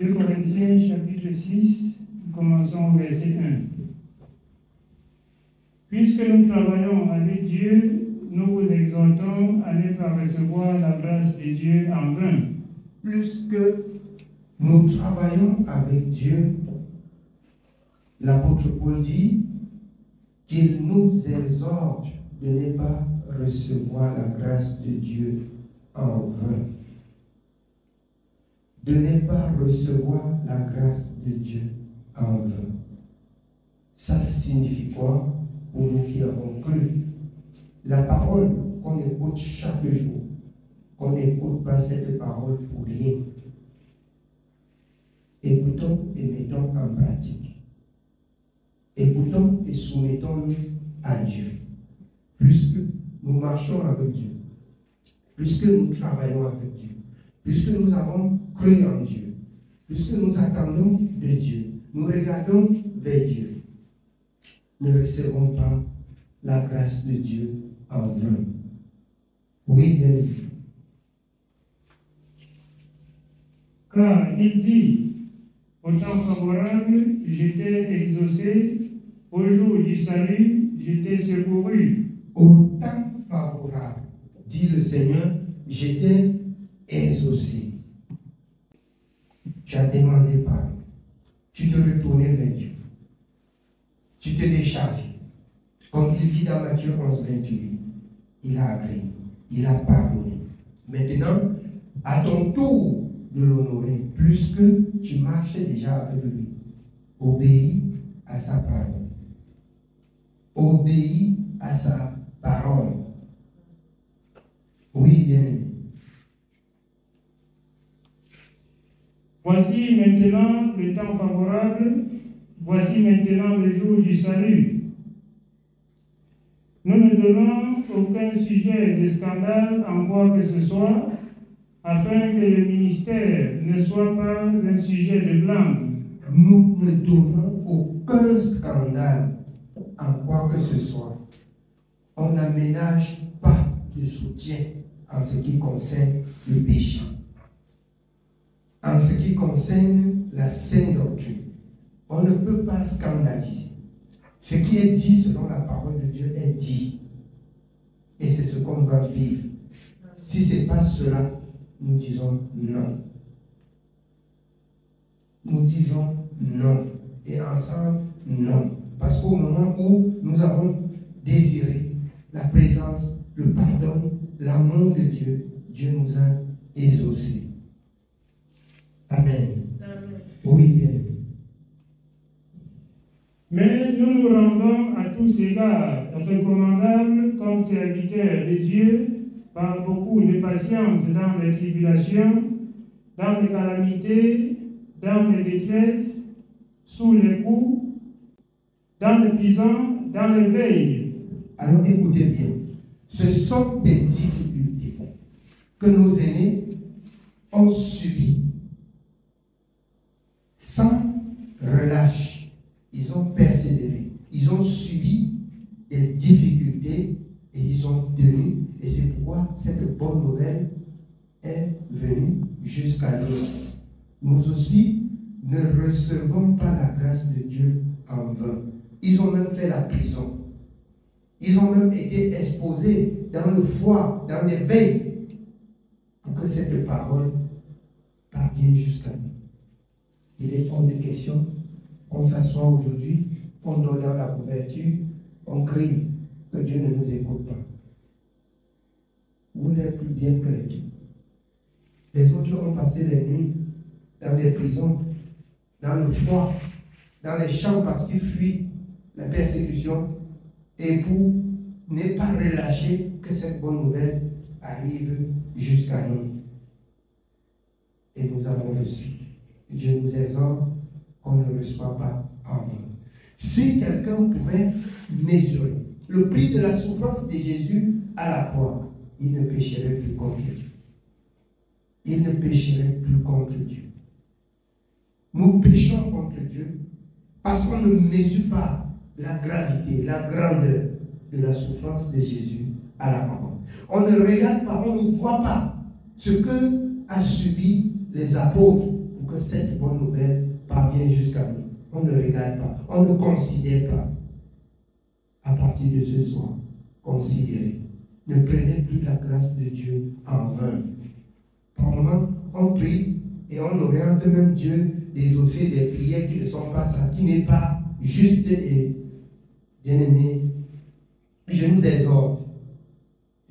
2 Corinthiens chapitre 6, commençons au verset 1. Puisque nous travaillons avec Dieu, nous vous exhortons à ne pas recevoir la grâce de Dieu en vain. Puisque nous travaillons avec Dieu, l'apôtre Paul dit qu'il nous exhorte de ne pas recevoir la grâce de Dieu en vain. De ne pas recevoir la grâce de Dieu en vain. Ça signifie quoi pour nous qui avons cru? La parole qu'on écoute chaque jour, qu'on n'écoute pas cette parole pour rien. Écoutons et mettons en pratique. Écoutons et soumettons-nous à Dieu. Puisque nous marchons avec Dieu, puisque nous travaillons avec Dieu, puisque nous avons cru en Dieu, puisque nous attendons de Dieu, nous regardons vers Dieu, ne recevons pas la grâce de Dieu en vain. Oui, bien aimé. Car il dit, au temps favorable, j'étais exaucé, au jour du salut, j'étais secouru. Au temps favorable, dit le Seigneur, j'étais exaucé. Tu as demandé pardon. Tu te retournais vers Dieu. Tu te décharges. Comme il dit dans Matthieu 11, 28, il a agréé, il a pardonné. Maintenant, à ton tour de l'honorer, puisque tu marchais déjà avec lui, obéis à sa parole. Obéis à sa parole. Oui, bien-aimé. Voici maintenant le temps favorable, voici maintenant le jour du salut. Nous ne donnons aucun sujet de scandale en quoi que ce soit, afin que le ministère ne soit pas un sujet de blâme. Nous ne donnons aucun scandale en quoi que ce soit. On n'aménage pas de soutien en ce qui concerne le péché. En ce qui concerne la saine doctrine, on ne peut pas scandaliser. Ce qui est dit selon la parole de Dieu est dit. Et c'est ce qu'on doit vivre. Si ce n'est pas cela, nous disons non. Nous disons non. Et ensemble, non. Parce qu'au moment où nous avons désiré la présence, le pardon, l'amour de Dieu, Dieu nous a exaucés. Amen. Amen. Oui, bien. Mais nous nous rendons à tous égards recommandables comme serviteurs de Dieu par beaucoup de patience dans les tribulations, dans les calamités, dans les détresses, sous les coups, dans les prisons, dans les veilles. Alors écoutez bien, ce sont des difficultés que nos aînés ont subies sans relâche. Ils ont persévéré, ils ont subi des difficultés et ils ont tenu. Et c'est pourquoi cette bonne nouvelle est venue jusqu'à nous. Nous aussi ne recevons pas la grâce de Dieu en vain. Ils ont même fait la prison. Ils ont même été exposés dans le froid, dans les veilles, pour que cette parole parvienne jusqu'à nous. Il est hors de question qu'on s'assoit aujourd'hui, on dort dans la couverture, on crie que Dieu ne nous écoute pas. Vous êtes plus bien que les autres. Les autres ont passé les nuits dans les prisons, dans le froid, dans les champs parce qu'ils fuient la persécution et pour ne pas relâcher que cette bonne nouvelle arrive jusqu'à nous. Et nous avons reçu. Dieu nous exhorte qu'on ne reçoit pas en vain. Si quelqu'un pouvait mesurer le prix de la souffrance de Jésus à la croix, il ne pécherait plus contre Dieu. Il ne pécherait plus contre Dieu. Nous péchons contre Dieu parce qu'on ne mesure pas la gravité, la grandeur de la souffrance de Jésus à la croix. On ne regarde pas, on ne voit pas ce que a subi les apôtres pour que cette bonne nouvelle parvient jusqu'à nous. On ne regarde pas, on ne considère pas. À partir de ce soir, considérez. Ne prenez plus la grâce de Dieu en vain. Par moment, on prie et on oriente même Dieu des aussi des prières qui ne sont pas ça, qui n'est pas juste et bien aimé. Je nous exhorte.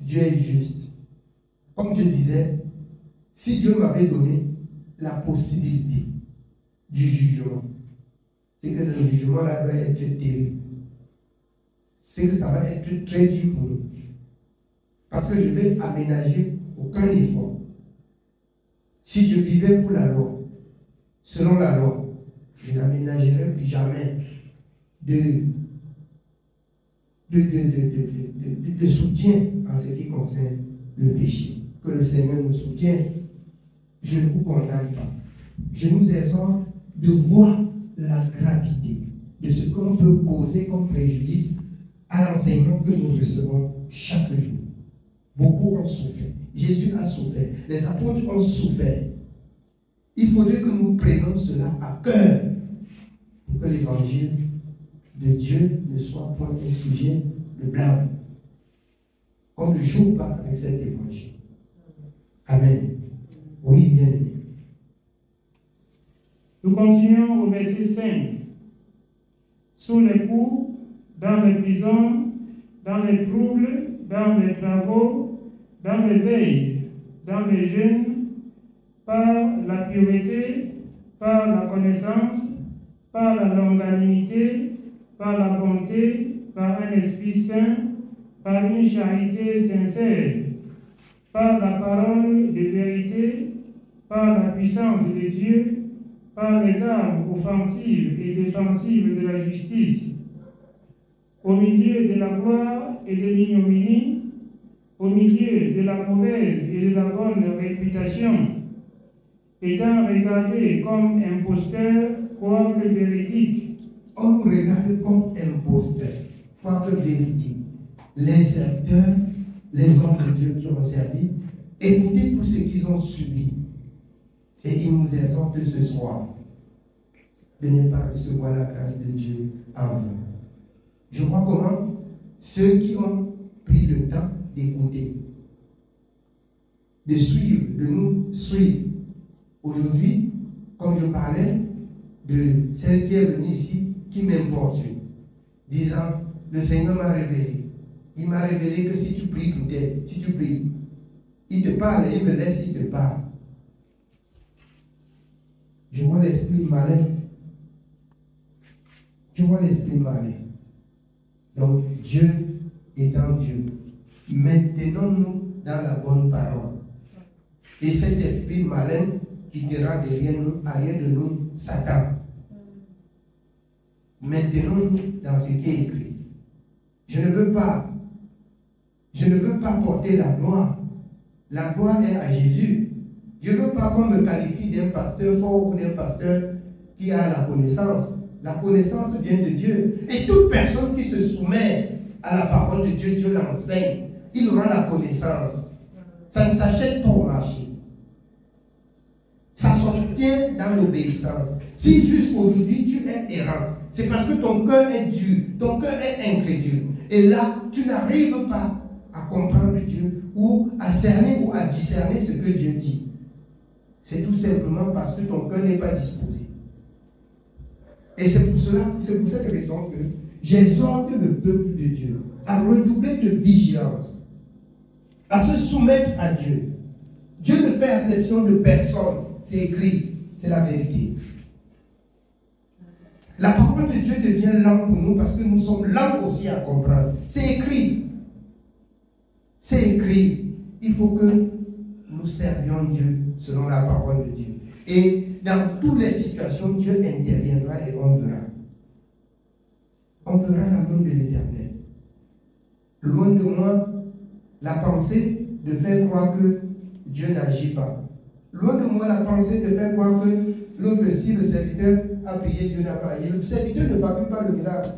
Dieu est juste. Comme je disais, si Dieu m'avait donné la possibilité du jugement, c'est que le jugement là doit être terrible. C'est que ça va être très dur pour nous. Parce que je vais aménager aucun effort. Si je vivais pour la loi, selon la loi, je n'aménagerais plus jamais de soutien en ce qui concerne le péché. Que le Seigneur nous soutienne. Je ne vous condamne pas. Je nous exhorte de voir la gravité de ce qu'on peut causer comme préjudice à l'enseignement que nous recevons chaque jour. Beaucoup ont souffert. Jésus a souffert. Les apôtres ont souffert. Il faudrait que nous prenions cela à cœur pour que l'évangile de Dieu ne soit point un sujet de blâme. On ne joue pas avec cet évangile. Amen. Oui, bien aimé. Nous continuons au verset 5. Sous les coups, dans les prisons, dans les troubles, dans les travaux, dans les veilles, dans les jeûnes, par la pureté, par la connaissance, par la longanimité, par la bonté, par un esprit saint, par une charité sincère, par la parole de vérité, par la puissance de Dieu, par les armes offensives et défensives de la justice, au milieu de la gloire et de l'ignominie, au milieu de la mauvaise et de la bonne réputation, étant regardé comme imposteur, quoique véridique. On nous regarde comme imposteur, quoique véridique. Les serviteurs, les hommes de Dieu qui ont servi, écoutez tout ce qu'ils ont subi. Et ils nous exhortent ce soir de ne pas recevoir la grâce de Dieu en vain. Je vois comment ceux qui ont pris le temps d'écouter, de suivre, de nous suivre. Aujourd'hui, comme je parlais de celle qui est venue ici, qui m'importune, disant, le Seigneur m'a révélé. Il m'a révélé que si tu pries pour t'aider, si tu pries, il te parle, il me laisse, il te parle. Je vois l'esprit malin. Je vois l'esprit malin. Donc, Dieu étant Dieu, maintenons-nous dans la bonne parole. Et cet esprit malin quittera derrière nous, arrière de nous, Satan. Maintenons-nous dans ce qui est écrit. Je ne veux pas porter la gloire. La gloire est à Jésus. Je ne veux pas qu'on me qualifie d'un pasteur fort ou d'un pasteur qui a la connaissance. La connaissance vient de Dieu. Et toute personne qui se soumet à la parole de Dieu, Dieu l'enseigne. Il aura la connaissance. Ça ne s'achète pas au marché. Ça s'obtient dans l'obéissance. Si jusqu'aujourd'hui tu es errant, c'est parce que ton cœur est dur, ton cœur est incrédule. Et là, tu n'arrives pas à comprendre Dieu ou à cerner ou à discerner ce que Dieu dit. C'est tout simplement parce que ton cœur n'est pas disposé. Et c'est pour cette raison que j'exhorte le peuple de Dieu à redoubler de vigilance, à se soumettre à Dieu. Dieu ne fait exception de personne. C'est écrit, c'est la vérité. La parole de Dieu devient langue pour nous parce que nous sommes lents aussi à comprendre. C'est écrit. C'est écrit. Il faut que nous servions Dieu selon la parole de Dieu. Et dans toutes les situations, Dieu interviendra et on verra. On verra la main de l'Éternel. Loin de moi, la pensée de faire croire que Dieu n'agit pas. Loin de moi, la pensée de faire croire que l'autre, si le serviteur a prié, Dieu n'a pas agi. Le serviteur ne fabrique pas le miracle.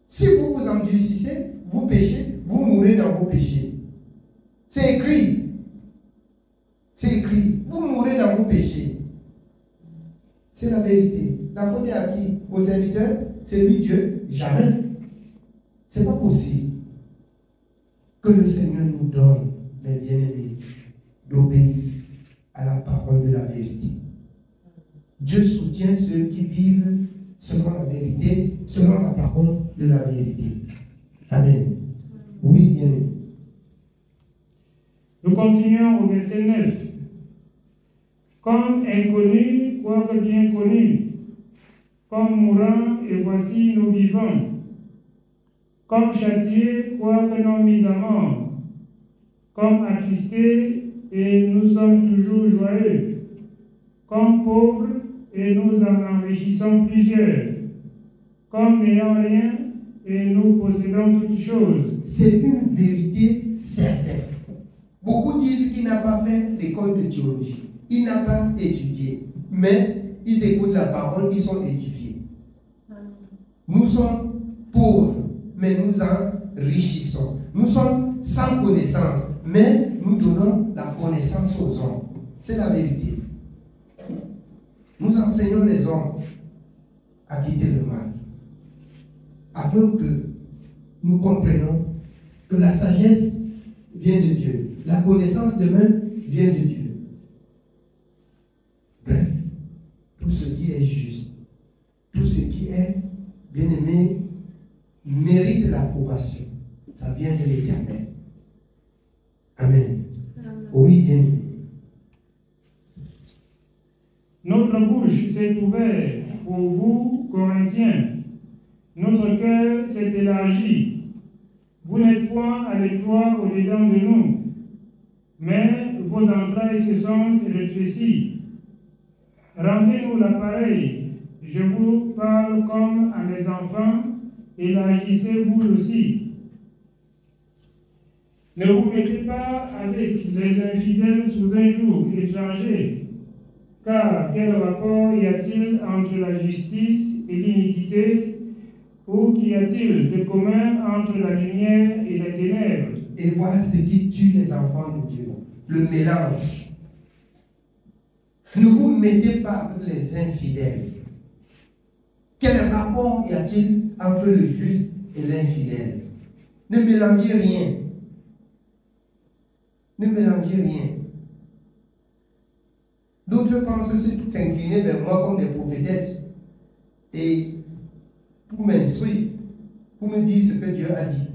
Si vous vous endurcissez, vous péchez, vous mourrez dans vos péchés. C'est écrit. C'est écrit. Vous mourrez dans vos péchés. C'est la vérité. La faute est à qui? Aux serviteurs? C'est lui Dieu? Jamais. Ce n'est pas possible que le Seigneur nous donne, mes bien-aimés, d'obéir à la parole de la vérité. Dieu soutient ceux qui vivent selon la vérité, selon la parole de la vérité. Amen. Oui, bien-aimés. Nous continuons au verset 9. Comme inconnus, quoique bien connus, comme mourants, et voici nous vivons. Comme châtiés, quoique non mis à mort. Comme attristés, et nous sommes toujours joyeux. Comme pauvres, et nous en enrichissons plusieurs. Comme n'ayant rien, et nous possédons toutes choses. C'est une vérité certaine. Beaucoup disent qu'il n'a pas fait l'école de théologie. Il n'a pas étudié. Mais ils écoutent la parole, ils sont édifiés. Nous sommes pauvres, mais nous enrichissons. Nous sommes sans connaissance, mais nous donnons la connaissance aux hommes. C'est la vérité. Nous enseignons les hommes à quitter le mal, afin que nous comprenions que la sagesse vient de Dieu. La connaissance de même vient de Dieu. Bref, tout ce qui est juste, tout ce qui est bien-aimé, mérite l'approbation. Ça vient de l'Éternel. Amen. Oui, bien-aimé. Notre bouche s'est ouverte pour vous, Corinthiens. Notre cœur s'est élargi. Vous n'êtes point à l'étroit au-dedans de nous, mais vos entrailles se sont rétrécies. Rendez-nous l'appareil. Je vous parle comme à mes enfants, élargissez-vous aussi. Ne vous mettez pas avec les infidèles sous un joug étranger, car quel rapport y a-t-il entre la justice et l'iniquité, ou qu'y a-t-il de commun entre la lumière et les ténèbres? Et voilà ce qui tue les enfants de Dieu, le mélange. Ne vous mettez pas avec les infidèles. Quel rapport y a-t-il entre le juste et l'infidèle? Ne mélangez rien. Ne mélangez rien. D'autres pensent s'incliner vers moi comme des prophétesses et pour m'instruire, pour me dire ce que Dieu a dit.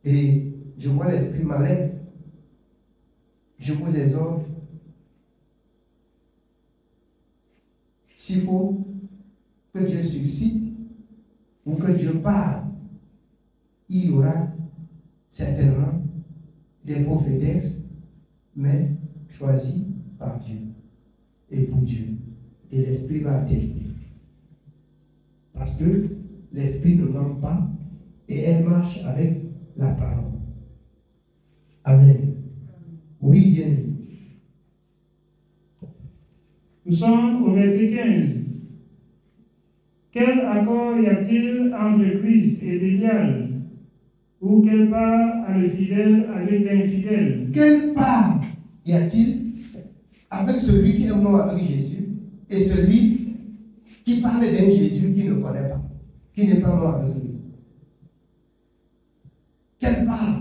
Et je vois l'esprit malin. Je vous exhorte. S'il faut que Dieu suscite ou que Dieu parle, il y aura certainement des prophétesses, mais choisies par Dieu et pour Dieu. Et l'Esprit va attester. Parce que l'Esprit ne ment pas et elle marche avec la parole. Amen. Oui, bien. Nous sommes au verset 15. Quel accord y a-t-il entre Christ et Bélial? Ou quelle part a le fidèle avec l'infidèle? Quelle part y a-t-il avec celui qui est mort avec Jésus et celui qui parle d'un Jésus qui ne connaît pas, qui n'est pas mort avec lui? Quelle part?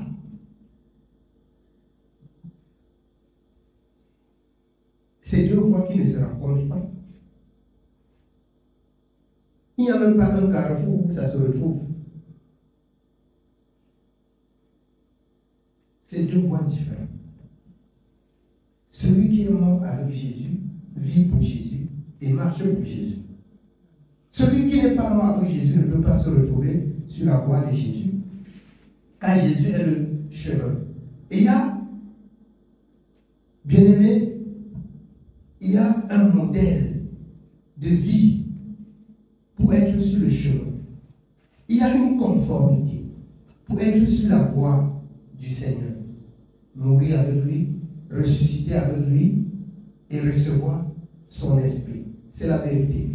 Ces deux voies qui ne se rencontrent pas. Il n'y a même pas un carrefour où ça se retrouve. C'est deux voies différentes. Celui qui est mort avec Jésus vit pour Jésus et marche pour Jésus. Celui qui n'est pas mort avec Jésus ne peut pas se retrouver sur la voie de Jésus, car Jésus est le chemin. Et il y a, bien aimé, il y a un modèle de vie pour être sur le chemin. Il y a une conformité pour être sur la voie du Seigneur. Mourir avec lui, ressusciter avec lui et recevoir son esprit. C'est la vérité.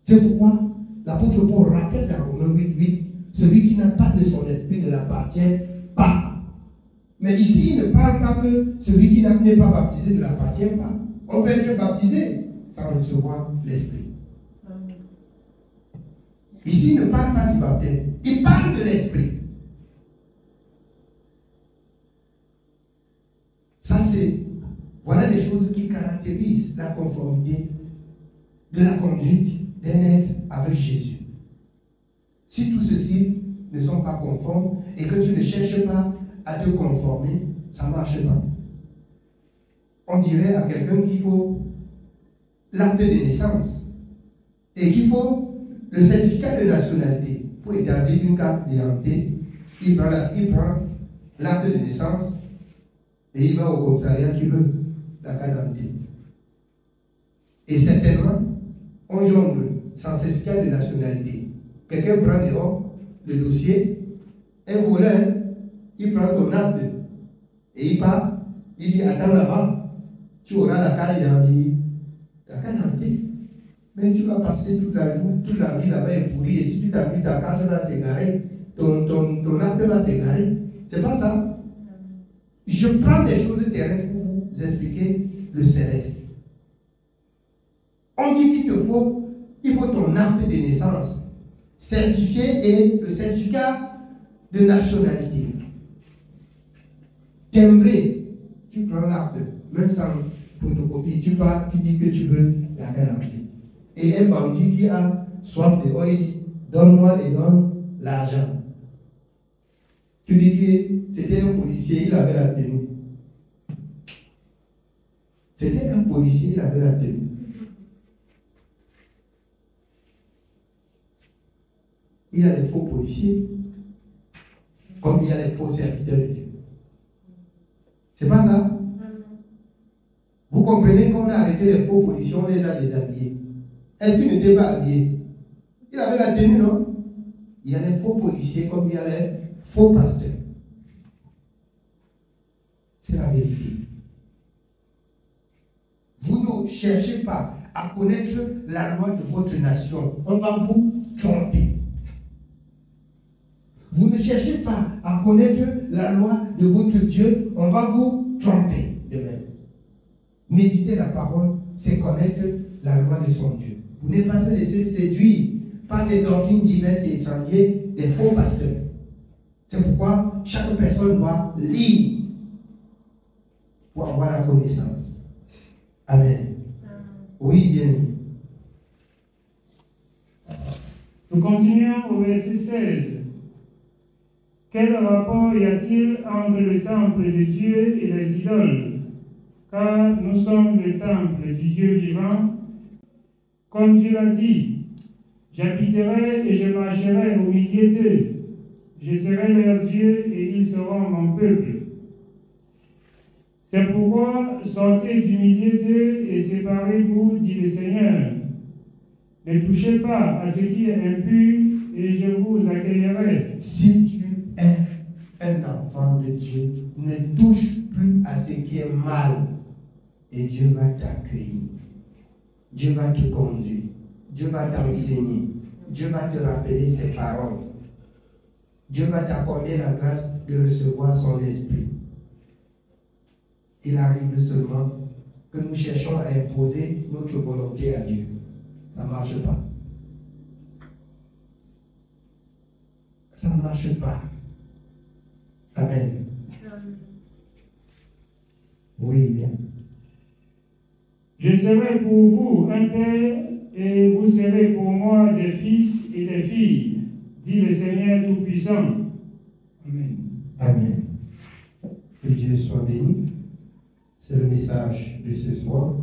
C'est pourquoi l'apôtre Paul rappelle dans Romains 8:8, celui qui n'a pas de son esprit ne l'appartient pas. Mais ici, il ne parle pas que celui qui n'est pas baptisé ne l'appartient pas. On peut être baptisé sans recevoir l'Esprit. Ici, il ne parle pas du baptême, il parle de l'Esprit. Ça, voilà les choses qui caractérisent la conformité de la conduite d'un être avec Jésus. Si tous ceux-ci ne sont pas conformes et que tu ne cherches pas à te conformer, ça ne marche pas. On dirait à quelqu'un qu'il faut l'acte de naissance et qu'il faut le certificat de nationalité pour établir une carte d'identité. Il prend l'acte de naissance et il va au commissariat qui veut la carte d'identité. Et certainement, on jongle sans certificat de nationalité. Quelqu'un prend dehors le dossier, un voleur, il prend ton acte et il part, il dit attends là-bas, tu auras la carte d'identité. La carte d'identité. Mais tu vas passer toute la vie là-bas et pourri, et si tu t'appuies, ta carte va s'égarer, ton acte va s'égarer. C'est pas ça. Je prends des choses terrestres pour vous expliquer le céleste. On dit qu'il faut ton acte de naissance certifié et le certificat de nationalité. Timbré, tu prends l'acte, même sans photocopie, tu pars, tu dis que tu veux la garantie. Et un bandit qui a soif de oil, il dit donne-moi et donne l'argent. Tu dis que c'était un policier, il avait la tenue. C'était un policier, il avait la tenue. Il y a des faux policiers, comme il y a des faux serviteurs de Dieu. C'est pas ça? Vous comprenez qu'on a arrêté les faux policiers, on les a déshabillés. Est-ce qu'il n'était pas habillé? Il avait la tenue, non? Il y a les faux policiers comme il y a les faux pasteurs. C'est la vérité. Vous ne cherchez pas à connaître la loi de votre nation. On va vous tromper. Vous ne cherchez pas à connaître la loi de votre Dieu. On va vous tromper de même. Méditer la parole, c'est connaître la loi de son Dieu. Vous n'êtes pas se laisser séduire par des doctrines diverses et étrangères, des faux pasteurs. C'est pourquoi chaque personne doit lire pour avoir la connaissance. Amen. Oui, bien. Nous continuons au verset 16. Quel rapport y a-t-il entre le temple de Dieu et les idoles? Car nous sommes le temple du Dieu vivant. Comme Dieu l'a dit, j'habiterai et je marcherai au milieu d'eux. Je serai leur Dieu et ils seront mon peuple. C'est pourquoi sortez du milieu d'eux et séparez-vous, dit le Seigneur. Ne touchez pas à ce qui est impur et je vous accueillerai. Si tu es un enfant de Dieu, ne touche plus à ce qui est mal et Dieu va t'accueillir. Dieu va te conduire. Dieu va t'enseigner. Dieu va te rappeler ses paroles. Dieu va t'accorder la grâce de recevoir son esprit. Il arrive seulement que nous cherchons à imposer notre volonté à Dieu. Ça ne marche pas. Ça ne marche pas. Amen. Oui, bien. Je serai pour vous un père et vous serez pour moi des fils et des filles, dit le Seigneur Tout-Puissant. Amen. Amen. Que Dieu soit béni. C'est le message de ce soir.